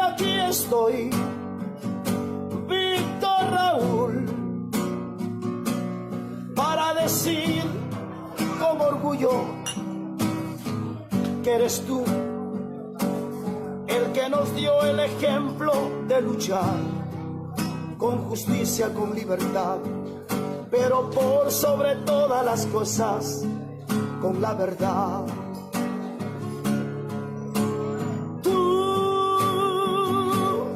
aquí estoy, Víctor Raúl, para decir con orgullo que eres tú el que nos dio el ejemplo de luchar con justicia, con libertad, pero por sobre todas las cosas, con la verdad. Tú,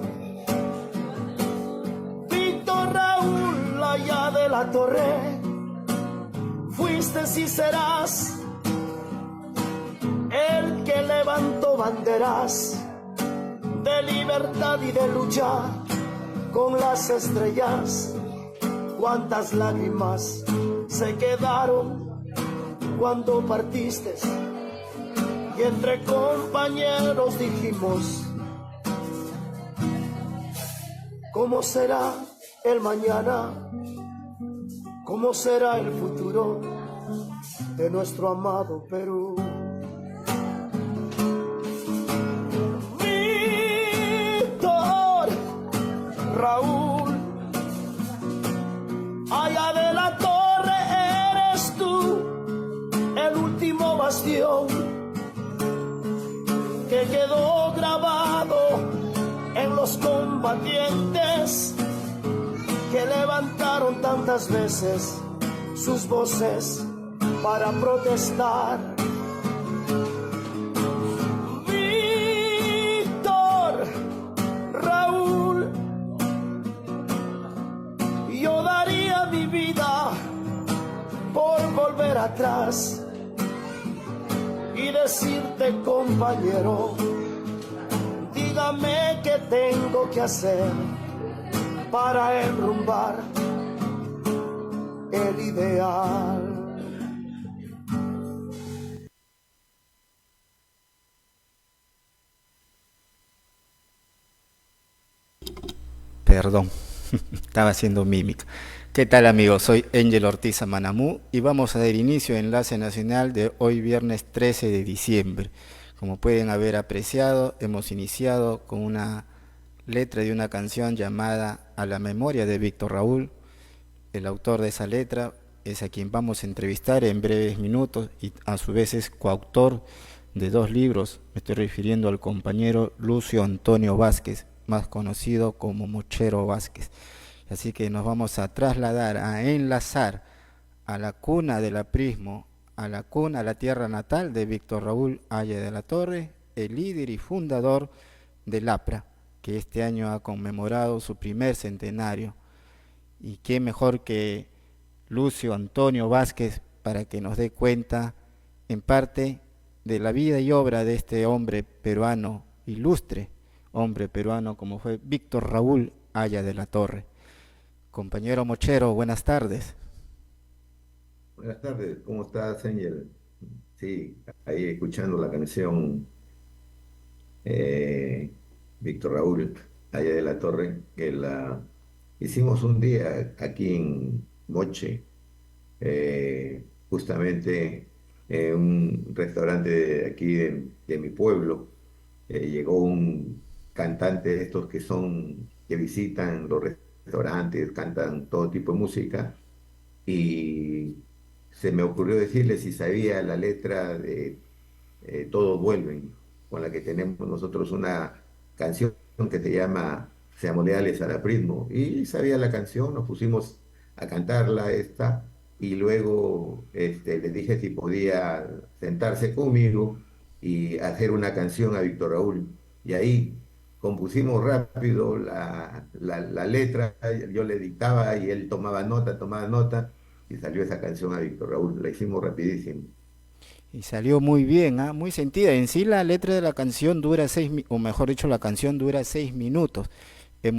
Víctor Raúl, allá de la torre, fuiste y serás el que levantó banderas de libertad y de lucha con las estrellas. Cuántas lágrimas se quedaron cuando partiste, y entre compañeros dijimos: ¿cómo será el mañana? ¿Cómo será el futuro de nuestro amado Perú? Víctor Raúl, allá de la torre eres tú, el último bastión que quedó grabado en los combatientes que levantaron tantas veces sus voces para protestar. Víctor Raúl, yo daría mi vida por volver atrás y decirte, compañero, dígame qué tengo que hacer para enrumbar el ideal. Perdón, estaba haciendo mímica. ¿Qué tal, amigos? Soy Ángel Ortiz Manamú y vamos a dar inicio al Enlace Nacional de hoy viernes 13 de diciembre. Como pueden haber apreciado, hemos iniciado con una letra de una canción llamada A la memoria de Víctor Raúl. El autor de esa letra es a quien vamos a entrevistar en breves minutos y a su vez es coautor de 2 libros. Me estoy refiriendo al compañero Lucio Antonio Vázquez, más conocido como Mochero Vázquez. Así que nos vamos a trasladar, a enlazar a la cuna del aprismo, a la cuna, a la tierra natal de Víctor Raúl Haya de la Torre, el líder y fundador del APRA, que este año ha conmemorado su primer centenario. Y qué mejor que Lucio Antonio Vázquez para que nos dé cuenta en parte de la vida y obra de este hombre peruano, ilustre hombre peruano como fue Víctor Raúl Haya de la Torre. Compañero Mochero, buenas tardes. Buenas tardes, ¿cómo estás, Ángel? Sí, ahí escuchando la canción eh, Víctor Raúl Haya de la Torre, que la hicimos un día aquí en Moche, justamente en un restaurante de aquí de mi pueblo. Llegó un cantante de estos que visitan los restaurantes, cantan todo tipo de música, y se me ocurrió decirle si sabía la letra de Todos Vuelven, con la que tenemos nosotros una canción que se llama Seamos Leales al Aprismo. Y sabía la canción, nos pusimos a cantarla esta, y luego le dije si podía sentarse conmigo y hacer una canción a Víctor Raúl. Y ahí compusimos rápido la letra, yo le dictaba y él tomaba nota, y salió esa canción a Víctor Raúl. La hicimos rapidísimo. Y salió muy bien, ¿ah? Muy sentida. En sí la letra de la canción dura o mejor dicho, la canción dura 6 minutos. Sí.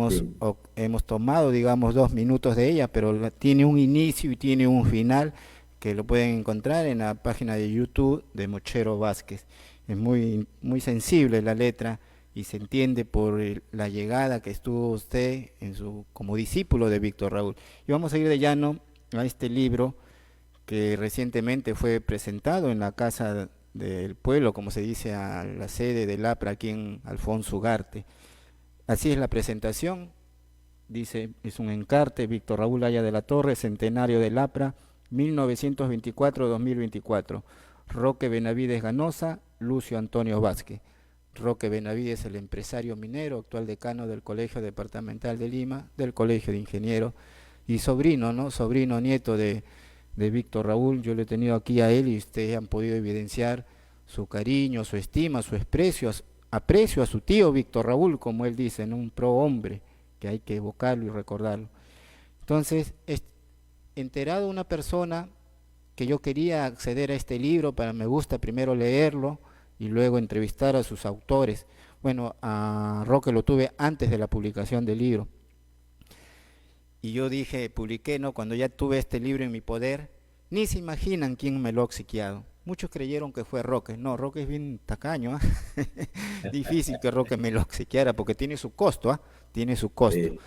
Hemos tomado, digamos, 2 minutos de ella, pero tiene un inicio y tiene un final que lo pueden encontrar en la página de YouTube de Mochero Vázquez. Es muy, muy sensible la letra y se entiende por la llegada que estuvo usted como discípulo de Víctor Raúl. Y vamos a ir de llano a este libro que recientemente fue presentado en la Casa del Pueblo, como se dice, a la sede del APRA aquí en Alfonso Ugarte. Así es la presentación, dice, es un encarte, Víctor Raúl Haya de la Torre, Centenario del APRA, 1924-2024. Roque Benavides Ganosa, Lucio Antonio Vázquez. Roque Benavides, el empresario minero, actual decano del Colegio Departamental de Lima, del Colegio de Ingenieros, y sobrino, ¿no? Sobrino nieto de Víctor Raúl. Yo lo he tenido aquí a él y ustedes han podido evidenciar su cariño, su estima, su aprecio a su tío Víctor Raúl, como él dice, ¿no? Un pro hombre, que hay que evocarlo y recordarlo. Entonces, enterado una persona que yo quería acceder a este libro, para me gusta primero leerlo y luego entrevistar a sus autores. Bueno, a Roque lo tuve antes de la publicación del libro. Y yo dije, publiqué, ¿no? Cuando ya tuve este libro en mi poder, ni se imaginan quién me lo ha obsequiado. Muchos creyeron que fue Roque. No, Roque es bien tacaño, ¿eh? Difícil que Roque me lo obsequiara porque tiene su costo, ¿ah? Tiene su costo. Sí,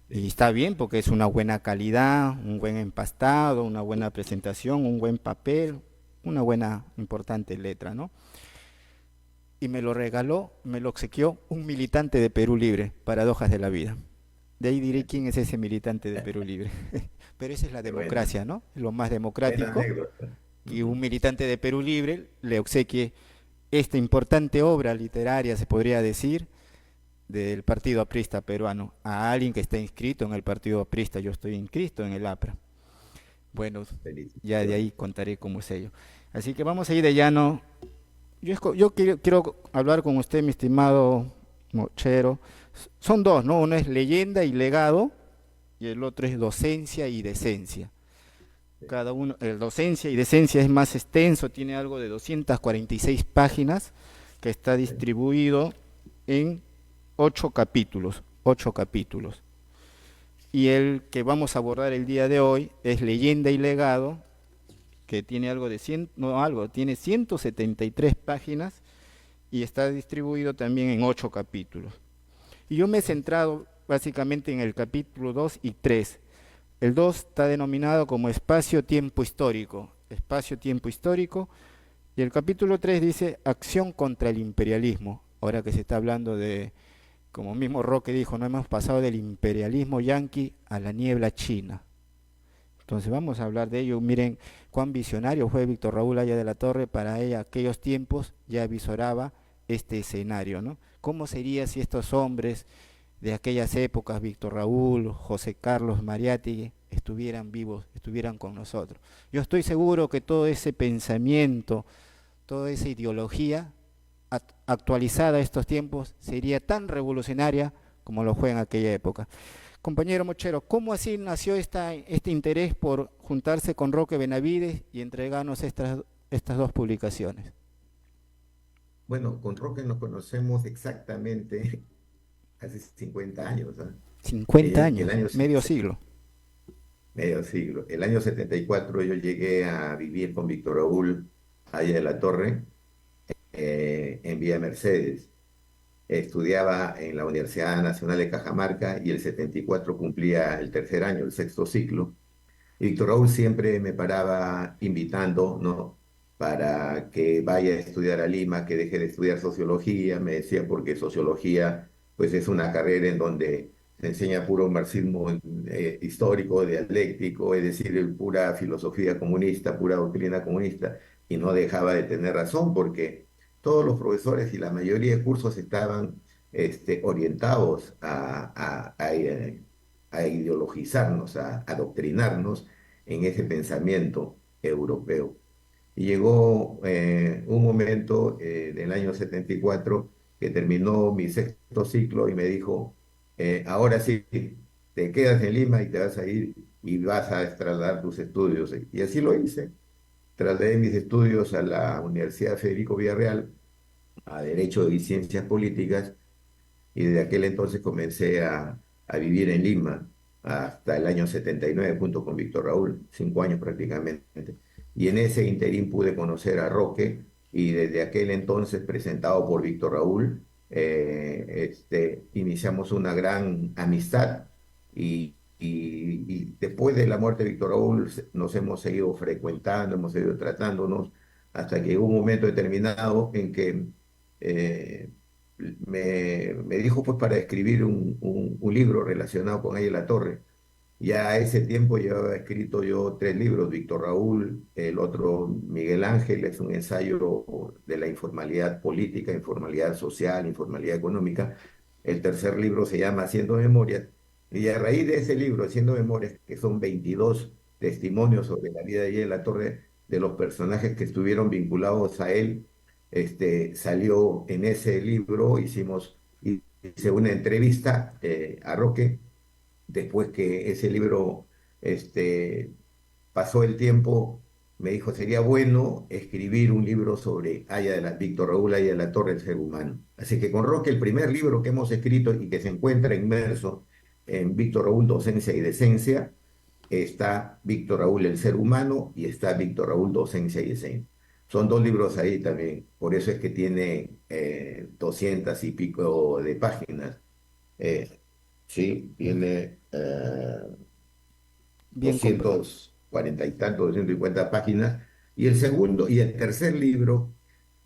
Y sí. está bien porque es una buena calidad, un buen empastado, una buena presentación, un buen papel, una buena, importante letra, ¿no? Y me lo regaló, me lo obsequió un militante de Perú Libre, Paradojas de la Vida. De ahí diré quién es ese militante de Perú Libre. Pero esa es la Qué buena, democracia, ¿no? Lo más buena democrático, anécdota. que un Ujú. militante de Perú Libre le obsequie esta importante obra literaria, se podría decir, del Partido Aprista peruano, a alguien que está inscrito en el Partido Aprista. Yo estoy inscrito en el APRA. Bueno, ya de Felicitaciones. ahí contaré cómo es ello. Así que vamos a ir de llano. Yo quiero hablar con usted, mi estimado Mochero. Son dos, ¿no? Uno es leyenda y legado y el otro es docencia y decencia. Sí, Cada uno, el docencia y decencia es más extenso, tiene algo de 246 páginas, que está sí, distribuido en 8 capítulos, 8 capítulos. Y el que vamos a abordar el día de hoy es leyenda y legado, que tiene algo de 100, no algo, tiene 173 páginas y está distribuido también en 8 capítulos. Y yo me he sí, centrado básicamente en el capítulo 2 y 3. El 2 está denominado como espacio-tiempo histórico, espacio-tiempo histórico, y el capítulo 3 dice acción contra el imperialismo. Ahora que se está hablando de, como mismo Roque dijo, no hemos pasado del imperialismo yanqui a la niebla china. Entonces vamos a hablar de ello. Miren cuán visionario fue Víctor Raúl Haya de la Torre, para ella aquellos tiempos ya visoraba este escenario, ¿no? ¿Cómo sería si estos hombres de aquellas épocas, Víctor Raúl, José Carlos Mariátegui, estuvieran vivos, estuvieran con nosotros? Yo estoy seguro que todo ese pensamiento, toda esa ideología actualizada a estos tiempos sería tan revolucionaria como lo fue en aquella época. Compañero Mochero, ¿cómo así nació este interés por juntarse con Roque Benavides y entregarnos estas dos publicaciones? bueno, con Roque nos conocemos exactamente hace 50 años, ¿ah? 50 El años, año, medio siglo. medio siglo. El año 74 yo llegué a vivir con Víctor Raúl allá de la Torre, en Vía Mercedes. Estudiaba en la Universidad Nacional de Cajamarca y el 74 cumplía el tercer año, el sexto ciclo. Y Víctor Raúl siempre me paraba invitando, ¿no? Para que vaya a estudiar a Lima, que deje de estudiar sociología. Me decía, porque sociología, pues es una carrera en donde se enseña puro marxismo histórico, dialéctico, es decir, pura filosofía comunista, pura doctrina comunista. Y no dejaba de tener razón, porque todos los profesores y la mayoría de cursos estaban orientados a ideologizarnos, a adoctrinarnos en ese pensamiento europeo. Y llegó un momento del año 74 que terminó mi sexto ciclo y me dijo, ahora sí, te quedas en Lima y te vas a ir y vas a trasladar tus estudios. Y así lo hice. Trasladé mis estudios a la Universidad Federico Villarreal, a Derecho y Ciencias Políticas, y desde aquel entonces comencé a vivir en Lima hasta el año 79 junto con Víctor Raúl, 5 años prácticamente. Y en ese interín pude conocer a Roque y desde aquel entonces, presentado por Víctor Raúl, iniciamos una gran amistad y después de la muerte de Víctor Raúl nos hemos seguido frecuentando, hemos seguido tratándonos hasta que llegó un momento determinado en que eh, me dijo pues para escribir un libro relacionado con Aya La Torre. Ya a ese tiempo llevaba escrito yo tres libros, Víctor Raúl, el otro Miguel Ángel, es un ensayo de la informalidad política, informalidad social, informalidad económica. El tercer libro se llama Haciendo Memorias. Y a raíz de ese libro, Haciendo Memorias, que son 22 testimonios sobre la vida de Aya La Torre, de los personajes que estuvieron vinculados a él, salió en ese libro, hice una entrevista a Roque después que ese libro pasó el tiempo, me dijo, sería bueno escribir un libro sobre Víctor Raúl Aya de la Torre, el ser humano. Así que con Roque, el primer libro que hemos escrito y que se encuentra inmerso en Víctor Raúl, Docencia y Decencia, está Víctor Raúl, el ser humano, y está Víctor Raúl, Docencia y Decencia. Son dos libros ahí también, por eso es que tiene 200 y pico de páginas. Eh, sí, tiene Bien completo. 240 y tanto, 250 páginas. Y el segundo y el tercer libro,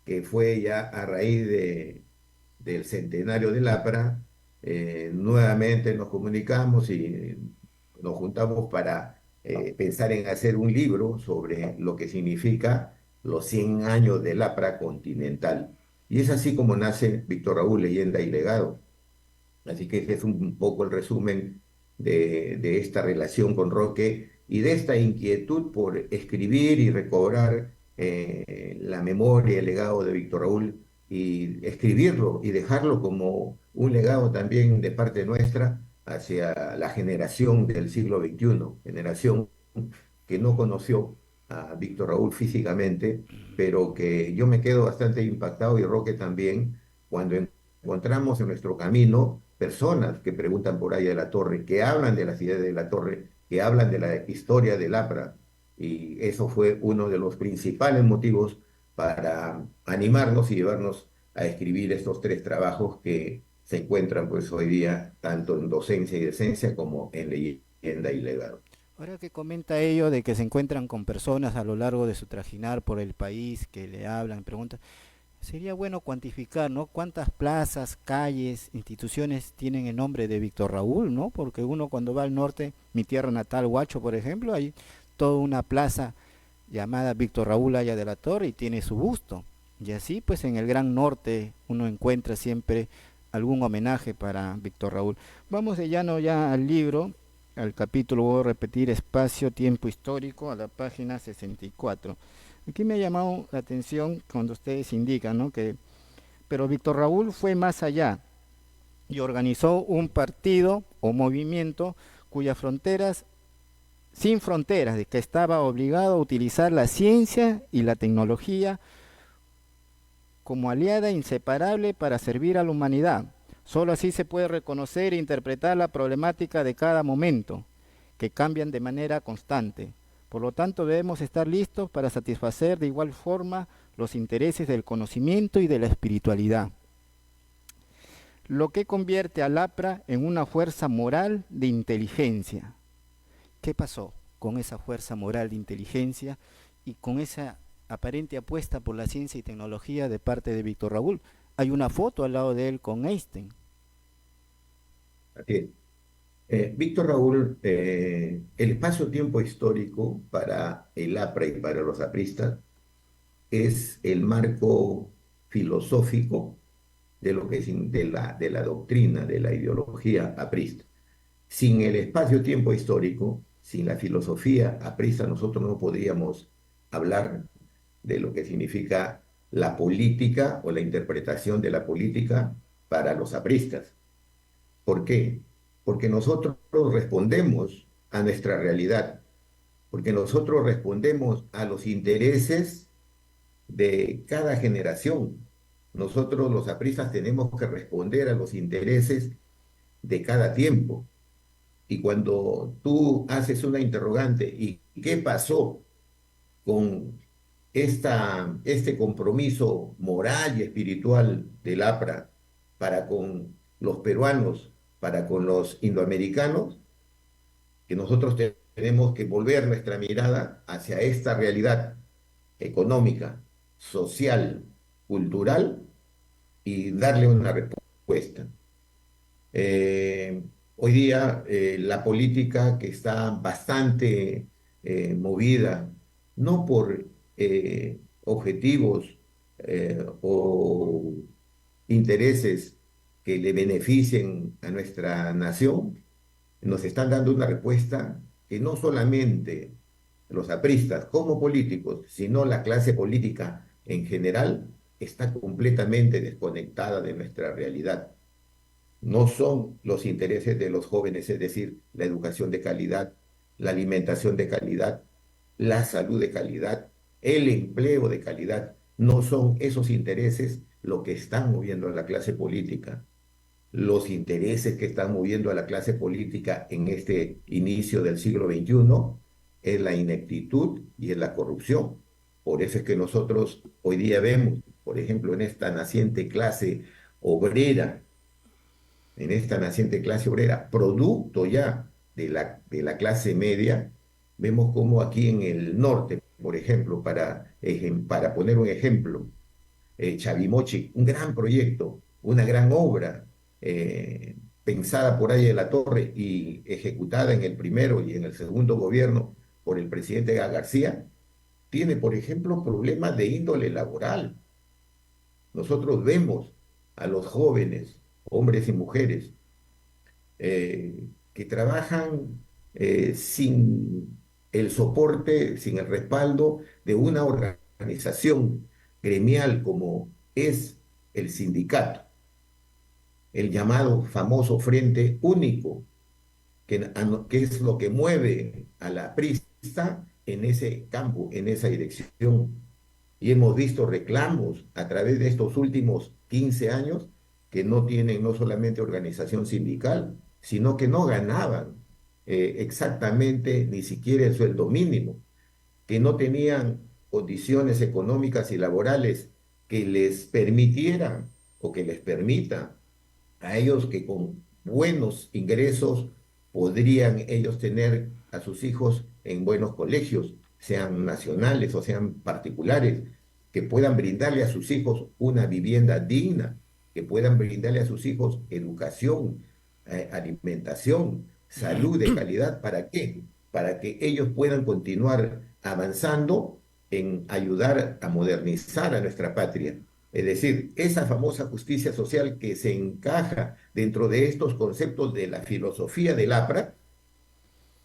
que fue ya a raíz del centenario del APRA, nuevamente nos comunicamos y nos juntamos para pensar en hacer un libro sobre lo que significa los 100 años del APRA continental. Y es así como nace Víctor Raúl, Leyenda y Legado. Así que ese es un poco el resumen de esta relación con Roque y de esta inquietud por escribir y recobrar la memoria, el legado de Víctor Raúl y escribirlo y dejarlo como un legado también de parte nuestra hacia la generación del siglo XXI, generación que no conoció a Víctor Raúl físicamente, pero que yo me quedo bastante impactado y Roque también cuando encontramos en nuestro camino personas que preguntan por Aya de la Torre, que hablan de las ideas de la Torre, que hablan de la historia del APRA. Y eso fue uno de los principales motivos para animarnos y llevarnos a escribir estos tres trabajos que se encuentran pues hoy día tanto en Docencia y Decencia como en Leyenda y Legado. Ahora que comenta ello de que se encuentran con personas a lo largo de su trajinar por el país que le hablan, preguntan, sería bueno cuantificar, ¿no? ¿Cuántas plazas, calles, instituciones tienen el nombre de Víctor Raúl, ¿no? Porque uno cuando va al norte, mi tierra natal, Huacho, por ejemplo, hay toda una plaza llamada Víctor Raúl Aya de la Torre y tiene su busto. Y así, pues en el Gran Norte uno encuentra siempre algún homenaje para Víctor Raúl. Vamos de llano ya al libro, al capítulo, voy a repetir, Espacio, Tiempo Histórico, a la página 64. Aquí me ha llamado la atención cuando ustedes indican, ¿no? Pero Víctor Raúl fue más allá y organizó un partido o movimiento cuyas fronteras, sin fronteras, de que estaba obligado a utilizar la ciencia y la tecnología como aliada inseparable para servir a la humanidad. Solo así se puede reconocer e interpretar la problemática de cada momento, que cambian de manera constante. Por lo tanto, debemos estar listos para satisfacer de igual forma los intereses del conocimiento y de la espiritualidad, lo que convierte al APRA en una fuerza moral de inteligencia. ¿Qué pasó con esa fuerza moral de inteligencia y con esa aparente apuesta por la ciencia y tecnología de parte de Víctor Raúl? Hay una foto al lado de él con Einstein. Así es. Víctor Raúl, el espacio-tiempo histórico para el APRA y para los apristas es el marco filosófico de lo que es de la doctrina, de la ideología aprista. Sin el espacio-tiempo histórico, sin la filosofía aprista, nosotros no podríamos hablar de lo que significa la política o la interpretación de la política para los apristas. ¿Por qué? Porque nosotros respondemos a nuestra realidad, porque nosotros respondemos a los intereses de cada generación. Nosotros los apristas tenemos que responder a los intereses de cada tiempo. Y cuando tú haces una interrogante, ¿y qué pasó con este compromiso moral y espiritual del APRA para con los peruanos, para con los indoamericanos? Que nosotros tenemos que volver nuestra mirada hacia esta realidad económica, social, cultural y darle una respuesta. Eh, Hoy día la política que está bastante movida, no por objetivos o intereses que le beneficien a nuestra nación, nos están dando una respuesta que no solamente los apristas como políticos, sino la clase política en general está completamente desconectada de nuestra realidad. No son los intereses de los jóvenes, es decir, la educación de calidad, la alimentación de calidad, la salud de calidad, el empleo de calidad. No son esos intereses lo que están moviendo a la clase política. Los intereses que están moviendo a la clase política en este inicio del siglo XXI es la ineptitud y es la corrupción. Por eso es que nosotros hoy día vemos, por ejemplo, en esta naciente clase obrera, producto ya de la clase media, vemos como aquí en el norte, por ejemplo, para poner un ejemplo, Chavimochi, un gran proyecto, una gran obra, pensada por ahí de la Torre y ejecutada en el primero y en el segundo gobierno por el presidente García, tiene, por ejemplo, problemas de índole laboral. Nosotros vemos a los jóvenes, hombres y mujeres, que trabajan sin el soporte, sin el respaldo de una organización gremial como es el sindicato, el llamado famoso Frente Único, que es lo que mueve a la prista en ese campo, en esa dirección. Y hemos visto reclamos a través de estos últimos 15 años que no tienen no solamente organización sindical, sino que no ganaban exactamente ni siquiera el sueldo mínimo, que no tenían condiciones económicas y laborales que les permitieran o que les permitan a ellos que con buenos ingresos podrían ellos tener a sus hijos en buenos colegios, sean nacionales o sean particulares, que puedan brindarle a sus hijos una vivienda digna, que puedan brindarle a sus hijos educación, alimentación, salud de calidad. ¿Para qué? Para que ellos puedan continuar avanzando en ayudar a modernizar a nuestra patria. Es decir, esa famosa justicia social que se encaja dentro de estos conceptos de la filosofía del APRA,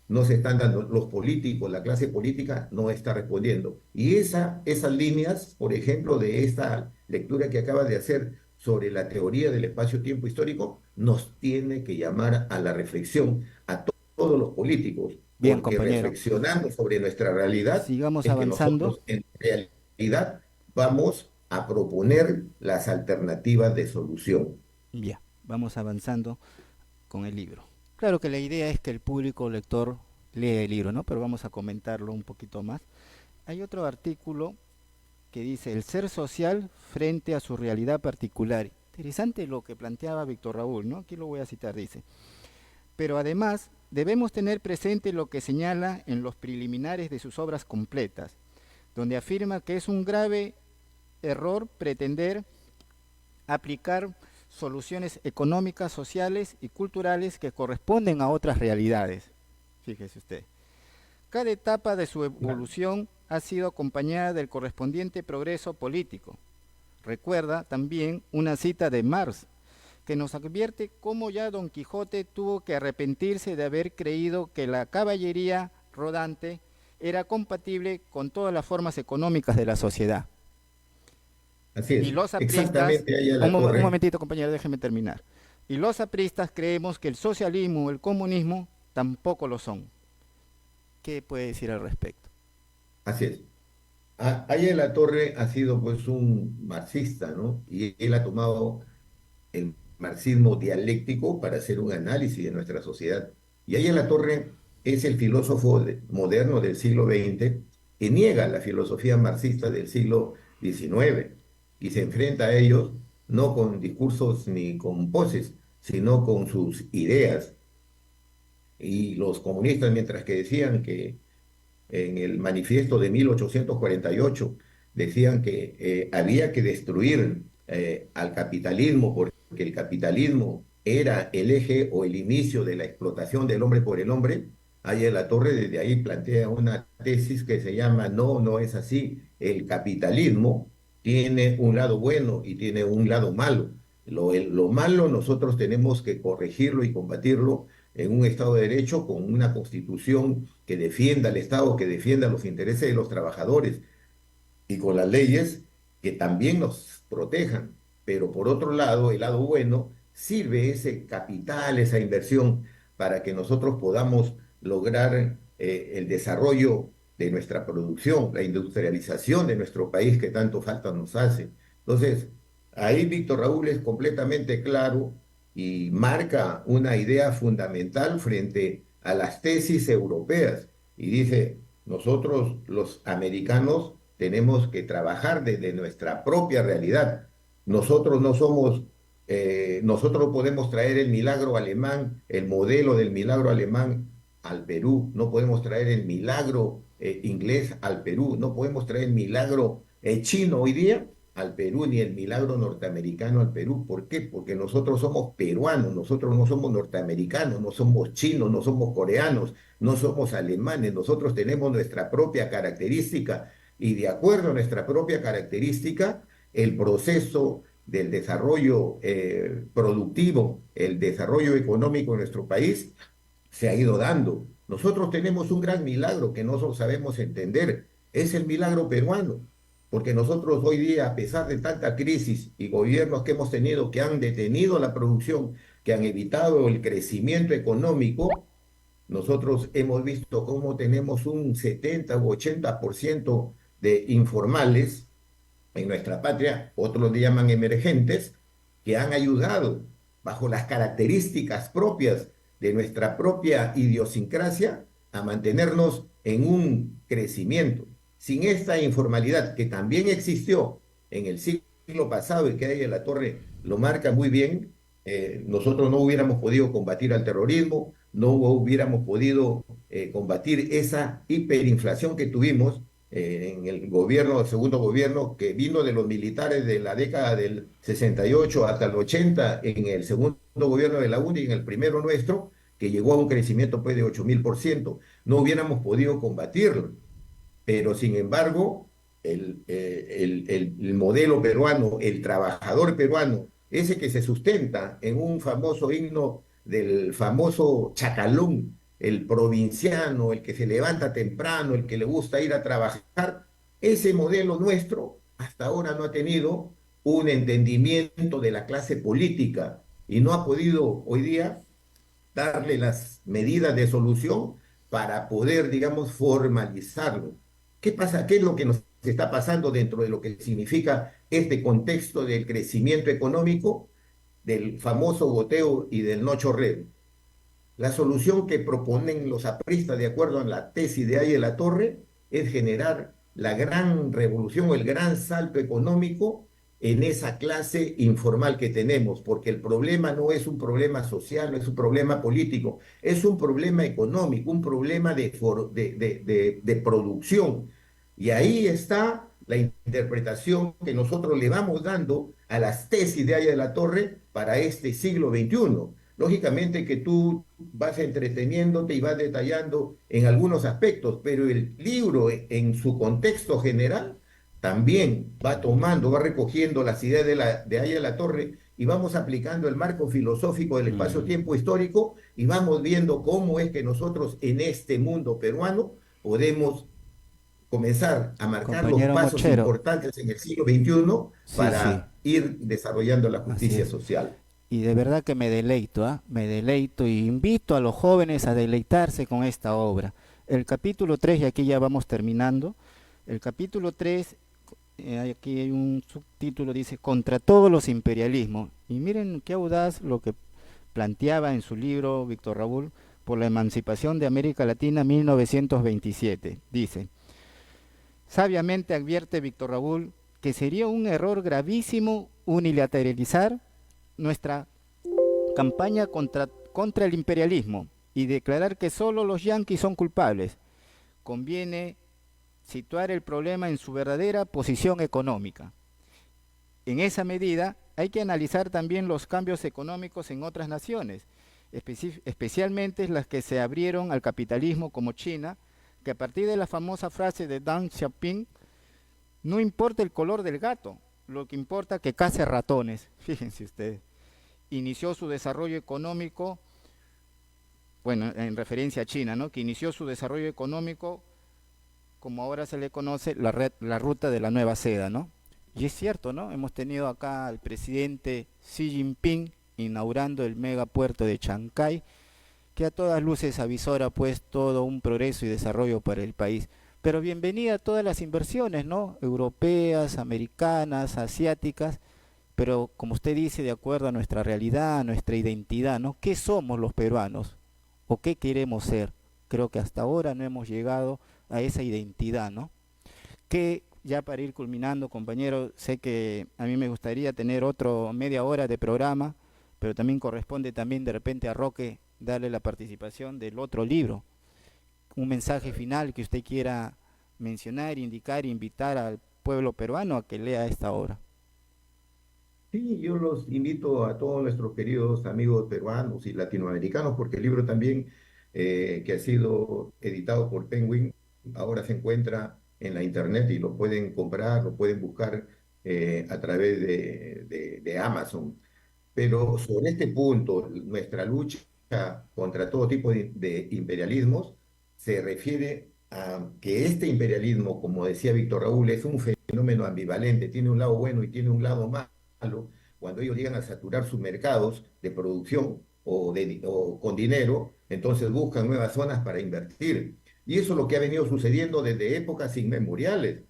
no se están dando, los políticos, la clase política no está respondiendo. Y esas líneas, por ejemplo, de esta lectura que acaba de hacer sobre la teoría del espacio-tiempo histórico, nos tiene que llamar a la reflexión a todos los políticos, Bien, porque compañero, reflexionando sobre nuestra realidad sigamos es que avanzando. nosotros en realidad vamos a proponer las alternativas de solución. Ya, vamos avanzando con el libro. Claro que la idea es que el público lector lea el libro, ¿no? Pero vamos a comentarlo un poquito más. Hay otro artículo que dice el ser social frente a su realidad particular. Interesante lo que planteaba Víctor Raúl, ¿no? Aquí lo voy a citar, dice. Pero además debemos tener presente lo que señala en los preliminares de sus obras completas, donde afirma que es un grave error pretender aplicar soluciones económicas, sociales y culturales que corresponden a otras realidades. Fíjese usted. Cada etapa de su evolución ha sido acompañada del correspondiente progreso político. Recuerda también una cita de Marx, que nos advierte cómo ya Don Quijote tuvo que arrepentirse de haber creído que la caballería rodante era compatible con todas las formas económicas de la sociedad. Así Y es, los apristas, exactamente ahí a un, la un torre. momentito compañero, déjeme terminar. Y los apristas creemos que el socialismo o el comunismo tampoco lo son. ¿Qué puede decir al respecto? Así es. Ahí en la torre ha sido pues un marxista, ¿no? Y él ha tomado el marxismo dialéctico para hacer un análisis de nuestra sociedad. Y ahí en la torre es el filósofo moderno del siglo XX que niega la filosofía marxista del siglo XIX y se enfrenta a ellos no con discursos ni con poses, sino con sus ideas. Y los comunistas, mientras que decían que en el manifiesto de 1848 decían que había que destruir al capitalismo porque el capitalismo era el eje o el inicio de la explotación del hombre por el hombre, Aya de la Torre desde ahí plantea una tesis que se llama no, no es así. El capitalismo tiene un lado bueno y tiene un lado malo. Lo malo nosotros tenemos que corregirlo y combatirlo en un Estado de Derecho con una constitución que defienda al Estado, que defienda los intereses de los trabajadores y con las leyes que también nos protejan. Pero por otro lado, el lado bueno, sirve ese capital, esa inversión para que nosotros podamos lograr el desarrollo de nuestra producción, la industrialización de nuestro país que tanto falta nos hace. Entonces, ahí Víctor Raúl es completamente claro y marca una idea fundamental frente a las tesis europeas y dice, nosotros los americanos tenemos que trabajar desde nuestra propia realidad. Nosotros no somos, nosotros podemos traer el milagro alemán, el modelo del milagro alemán al Perú, no podemos traer el milagro inglés al Perú, no podemos traer el milagro chino hoy día al Perú, ni el milagro norteamericano al Perú. ¿Por qué? Porque nosotros somos peruanos, nosotros no somos norteamericanos, no somos chinos, no somos coreanos, no somos alemanes, nosotros tenemos nuestra propia característica y de acuerdo a nuestra propia característica, el proceso del desarrollo productivo, el desarrollo económico en nuestro país se ha ido dando. Nosotros tenemos un gran milagro que no lo sabemos entender, es el milagro peruano, porque nosotros hoy día, a pesar de tanta crisis y gobiernos que hemos tenido que han detenido la producción, que han evitado el crecimiento económico, nosotros hemos visto cómo tenemos un 70 u 80% de informales en nuestra patria, otros le llaman emergentes, que han ayudado bajo las características propias de nuestra propia idiosincrasia a mantenernos en un crecimiento. Sin esta informalidad que también existió en el siglo pasado y que ahí en la Torre lo marca muy bien, nosotros no hubiéramos podido combatir al terrorismo, no hubiéramos podido combatir esa hiperinflación que tuvimos en el gobierno, el segundo gobierno que vino de los militares de la década del 68 hasta el 80, en el segundo gobierno de la UNI y en el primero nuestro, que llegó a un crecimiento pues, de 8000%. No hubiéramos podido combatirlo, pero sin embargo, el modelo peruano, el trabajador peruano, ese que se sustenta en un famoso himno del famoso Chacalún, el provinciano, el que se levanta temprano, el que le gusta ir a trabajar, ese modelo nuestro hasta ahora no ha tenido un entendimiento de la clase política y no ha podido hoy día darle las medidas de solución para poder, digamos, formalizarlo. ¿Qué pasa? ¿Qué es lo que nos está pasando dentro de lo que significa este contexto del crecimiento económico, del famoso goteo y del no chorreo? La solución que proponen los apristas, de acuerdo a la tesis de Ay de la Torre, es generar la gran revolución o el gran salto económico en esa clase informal que tenemos, porque el problema no es un problema social, no es un problema político, es un problema económico, un problema de producción. Y ahí está la interpretación que nosotros le vamos dando a las tesis de Aya de la Torre para este siglo XXI. Lógicamente que tú vas entreteniéndote y vas detallando en algunos aspectos, pero el libro en su contexto general también va tomando, va recogiendo las ideas de Aya de la Torre y vamos aplicando el marco filosófico del espacio-tiempo histórico y vamos viendo cómo es que nosotros en este mundo peruano podemos comenzar a marcar los Compañero pasos Mochero, importantes en el siglo XXI sí, sí, para ir desarrollando la así justicia es. social. Y de verdad que me deleito, ¿ah? Me deleito y invito a los jóvenes a deleitarse con esta obra. El capítulo 3 y aquí ya vamos terminando, el capítulo 3 aquí hay un subtítulo, dice, contra todos los imperialismos. Y miren qué audaz lo que planteaba en su libro Víctor Raúl por la emancipación de América Latina 1927. Dice, sabiamente advierte Víctor Raúl que sería un error gravísimo unilateralizar nuestra campaña contra el imperialismo y declarar que solo los yanquis son culpables. Conviene situar el problema en su verdadera posición económica. En esa medida, hay que analizar también los cambios económicos en otras naciones, especialmente las que se abrieron al capitalismo como China, que a partir de la famosa frase de Deng Xiaoping, no importa el color del gato, lo que importa es que case ratones. Fíjense ustedes, inició su desarrollo económico, bueno, en referencia a China, ¿no? Que inició su desarrollo económico, como ahora se le conoce, la ruta de la nueva seda, ¿no? Y es cierto, ¿no? Hemos tenido acá al presidente Xi Jinping inaugurando el megapuerto de Chancay, que a todas luces avisora pues todo un progreso y desarrollo para el país. Pero bienvenida a todas las inversiones, ¿no? Europeas, americanas, asiáticas, pero como usted dice, de acuerdo a nuestra realidad, a nuestra identidad, ¿no? ¿Qué somos los peruanos? ¿O qué queremos ser? Creo que hasta ahora no hemos llegado a esa identidad, ¿no? Que ya para ir culminando, compañero, sé que a mí me gustaría tener otro media hora de programa, pero también corresponde también de repente a Roque darle la participación del otro libro. Un mensaje final que usted quiera mencionar, indicar, invitar al pueblo peruano a que lea esta obra. Sí, yo los invito a todos nuestros queridos amigos peruanos y latinoamericanos, porque el libro también, que ha sido editado por Penguin, ahora se encuentra en la internet y lo pueden comprar, lo pueden buscar a través de Amazon. Pero sobre este punto, nuestra lucha contra todo tipo de imperialismos se refiere a que este imperialismo, como decía Víctor Raúl, es un fenómeno ambivalente, tiene un lado bueno y tiene un lado malo. Cuando ellos llegan a saturar sus mercados de producción o con dinero, entonces buscan nuevas zonas para invertir. Y eso es lo que ha venido sucediendo desde épocas inmemoriales.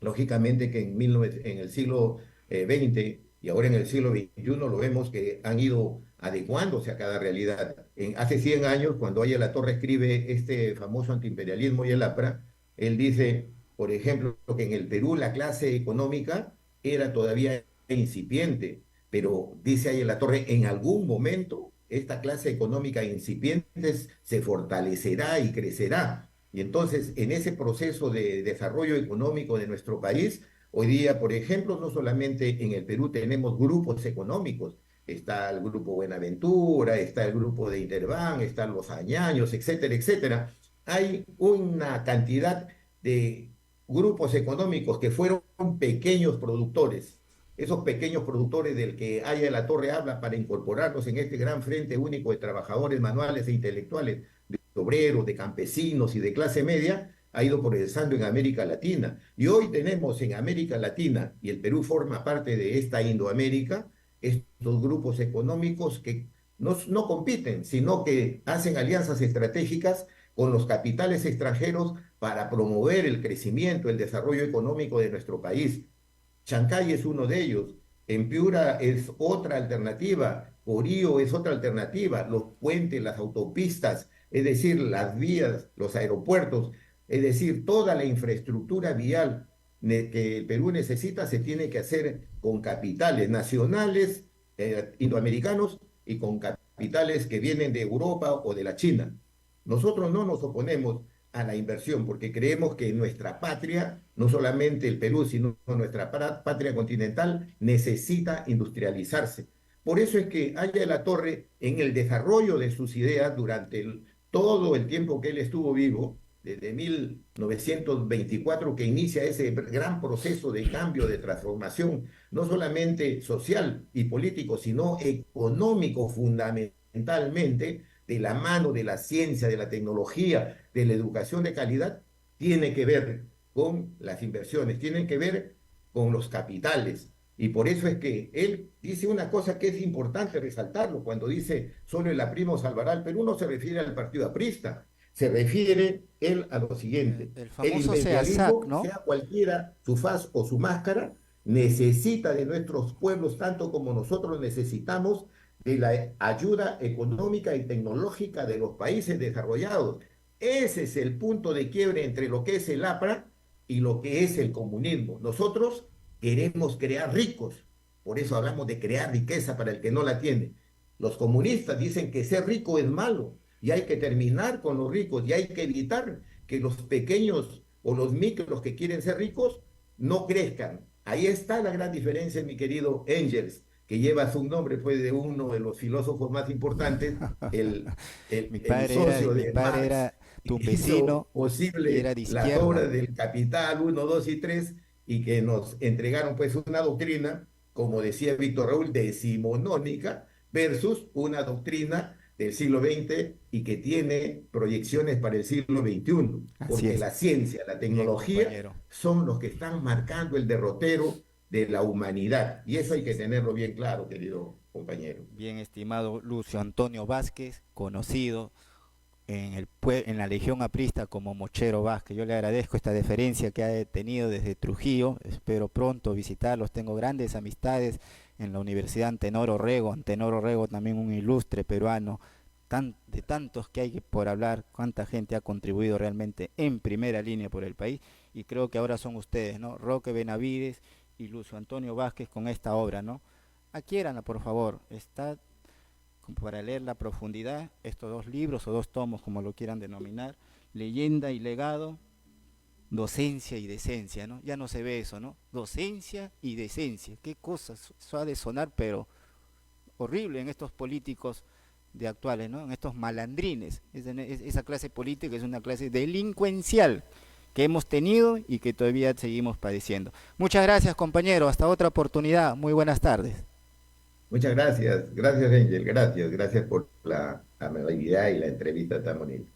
Lógicamente que en el siglo XX y ahora en el siglo XXI lo vemos que han ido adecuándose a cada realidad. Hace 100 años, cuando Aya La Torre escribe este famoso antiimperialismo y el APRA, él dice, por ejemplo, que en el Perú la clase económica era todavía incipiente, pero dice Aya La Torre, en algún momento esta clase económica incipiente se fortalecerá y crecerá. Y entonces, en ese proceso de desarrollo económico de nuestro país, hoy día, por ejemplo, no solamente en el Perú tenemos grupos económicos, está el grupo Buenaventura, está el grupo de Interbank, están los Añaños, etcétera, etcétera. Hay una cantidad de grupos económicos que fueron pequeños productores, esos pequeños productores del que Aya La Torre habla para incorporarlos en este gran frente único de trabajadores manuales e intelectuales, obreros, de campesinos y de clase media, ha ido progresando en América Latina. Y hoy tenemos en América Latina, y el Perú forma parte de esta Indoamérica, estos grupos económicos que no compiten, sino que hacen alianzas estratégicas con los capitales extranjeros para promover el crecimiento, el desarrollo económico de nuestro país. Chancay es uno de ellos. En Piura es otra alternativa. Corío es otra alternativa. Los puentes, las autopistas, es decir, las vías, los aeropuertos, es decir, toda la infraestructura vial que el Perú necesita se tiene que hacer con capitales nacionales, indoamericanos y con capitales que vienen de Europa o de la China. Nosotros no nos oponemos a la inversión porque creemos que nuestra patria, no solamente el Perú, sino nuestra patria continental, necesita industrializarse. Por eso es que Aya La Torre, en el desarrollo de sus ideas durante todo el tiempo que él estuvo vivo, desde 1924, que inicia ese gran proceso de cambio, de transformación, no solamente social y político, sino económico fundamentalmente, de la mano de la ciencia, de la tecnología, de la educación de calidad, tiene que ver con las inversiones, tiene que ver con los capitales. Y por eso es que él dice una cosa que es importante resaltarlo, cuando dice solo el aprimo salvará al Perú, no se refiere al partido aprista, se refiere él a lo siguiente: El el famoso SEASAC, imperialismo, ¿no? sea cualquiera su faz o su máscara, necesita de nuestros pueblos tanto como nosotros necesitamos de la ayuda económica y tecnológica de los países desarrollados. Ese es el punto de quiebre entre lo que es el APRA y lo que es el comunismo. Nosotros queremos crear ricos, por eso hablamos de crear riqueza para el que no la tiene. Los comunistas dicen que ser rico es malo y hay que terminar con los ricos y hay que evitar que los pequeños o los micros que quieren ser ricos no crezcan. Ahí está la gran diferencia, mi querido Engels, que lleva su nombre, pues, de uno de los filósofos más importantes, el socio Mi de padre Marx, era tumbesino hizo y era posible de las izquierda. obras del Capital 1, 2 y 3, y que nos entregaron, pues, una doctrina, como decía Víctor Raúl, decimonónica versus una doctrina del siglo XX y que tiene proyecciones para el siglo XXI, Así porque es. la ciencia, la Bien, tecnología compañero. son los que están marcando el derrotero de la humanidad. Y eso Así hay que es. tenerlo bien claro, querido compañero. Bien estimado Lucio Antonio Vázquez, conocido en la Legión Aprista como Mochero Vázquez. Yo le agradezco esta deferencia que ha tenido desde Trujillo. Espero pronto visitarlos. Tengo grandes amistades en la Universidad Antenor Orrego. Antenor Orrego también un ilustre peruano. De tantos que hay por hablar, cuánta gente ha contribuido realmente en primera línea por el país. Y creo que ahora son ustedes, ¿no? Roque Benavides y Lucio Antonio Vázquez con esta obra, ¿no? Adquiéranla, por favor. Está para leer la profundidad, estos dos libros o dos tomos, como lo quieran denominar, Leyenda y Legado, Docencia y Decencia, ¿no? Ya no se ve eso, ¿no? Docencia y decencia, qué cosa, eso ha de sonar, pero horrible en estos políticos de actuales, ¿no? En estos malandrines. Esa clase política es una clase delincuencial que hemos tenido y que todavía seguimos padeciendo. Muchas gracias, compañero, hasta otra oportunidad, muy buenas tardes. Muchas gracias, gracias Angel, gracias por la amabilidad y la entrevista tan bonita.